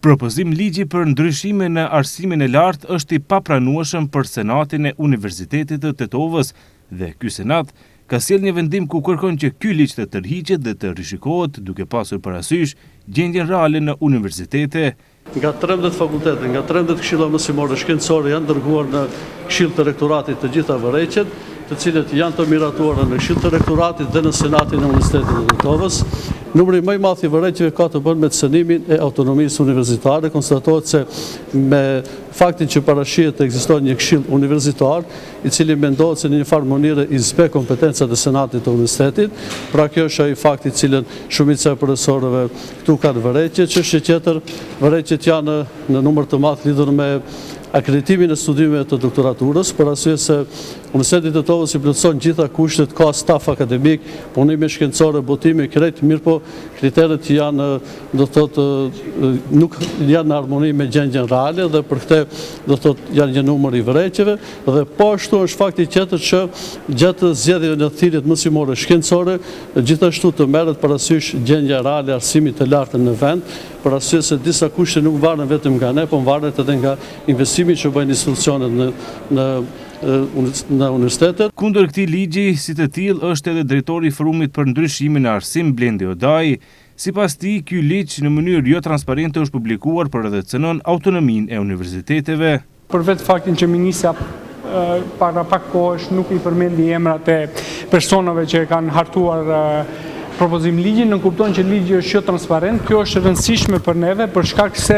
Propozim ligji për ndryshime në arsimin e lartë është i papranueshëm për Senatin e Universitetit të Tetovës dhe ky Senat ka sjellë një vendim ku kërkon që ky ligj të tërhiqet dhe të rishikohet duke pasur parasysh gjendjen reale në universitete. Nga 13 fakultete, nga 13 këshilla mësimore shkencore janë dërguar në Këshill të Rektoratit të gjitha vërejqet, të cilët janë të miratuara në Këshill të Rektoratit dhe në Senatin e Universitetit të Tetovës. Numri më i madh i vërejqeve ka të bënë me cënimin e autonomisë universitare. Konstatohet se me faktin që parashihet të ekziston një këshill universitar, i cili mendohet se në një farë mënyrë i zbe kompetencat e Senatit të Universitetit. Pra kjo është ai fakti i cilën shumica e profesorëve këtu kanë vërejqe. Çështje tjetër, vërejqet janë në numër të madh lidhur me akreditimin e studimeve të doktoraturës, për arsye se Universiteti i Tetovës i plotëson gjitha kushtet, ka staf akademik, punime shkencore, botime, krejt, mirë po kriteret që janë, do thotë, nuk janë në harmoni me gjendjen reale dhe për këtë, do thotë, janë një numër i vërejqeve dhe po ashtu është fakti tjetër që gjatë zgjedhjeve në thirrjet mësimore shkencore, gjithashtu të merret parasysh gjendja reale e arsimit të lartë në vend, për arsye se disa kushte nuk varen vetëm nga ne, po varet edhe nga investimi që bëjnë institucionet në universitetet. Kundër këtij ligji, si të tillë është edhe drejtori i Forumit për ndryshimin e arsim Blendi Odai. Sipas tij, ky ligj në mënyrë jo transparente është publikuar për edhe cënon autonominë e universiteteve. Për vetë faktin që ministra para pak kohësh nuk i përmendi emrat e personave që kanë hartuar propozim ligjin, në kupton që ligji është jo transparent. Kjo është rëndësishme për neve, për shkak se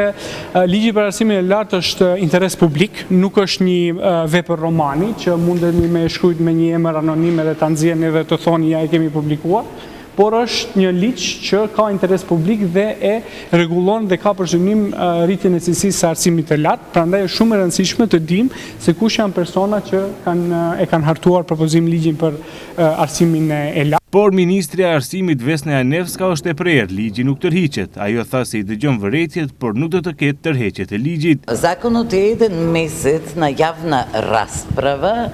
ligji për arsimin e lartë është interes publik, nuk është një vepër romani që mundeni me shkruajt me një emër anonim dhe ta nxjerrni dhe të thoni ja e kemi publikuar, por është një ligj që ka interes publik dhe e rregullon dhe ka për synim rritjen e cilësisë së arsimit të lartë. Prandaj është shumë e rëndësishme të dimë se kush janë persona që kanë hartuar propozim ligjin për arsimin e lartë. Por Ministri e Arsimit Vesna Janevska është e prerë, ligji nuk tërhiqet. Ajo tha se i dëgjon vërejtjet, por nuk do të ketë tërheqjet e ligjit. Законот е един месец на явна разправа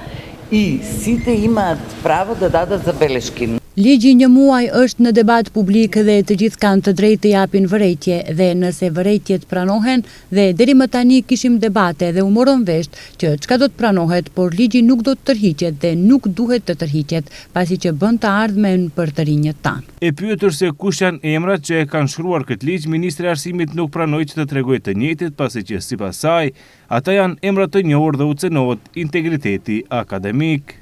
и сите имат право да дадат забелешки. Ligji një muaj është në debat publik dhe të gjithë kanë të drejtë të japin vërejtje dhe nëse vërejtjet pranohen dhe deri më tani kishim debate dhe u morën vesh që çka do të pranohet, por ligji nuk do të tërhiqet dhe nuk duhet të tërhiqet, pasi që bën të ardhmen për të rinjët tanë. E pyetur se kush janë emrat që e kanë shkruar këtë ligj, Ministri i Arsimit nuk pranoi që të tregojë të njëjtit, pasi që sipas saj ata janë emra të njohur dhe u cënohet integriteti akademik.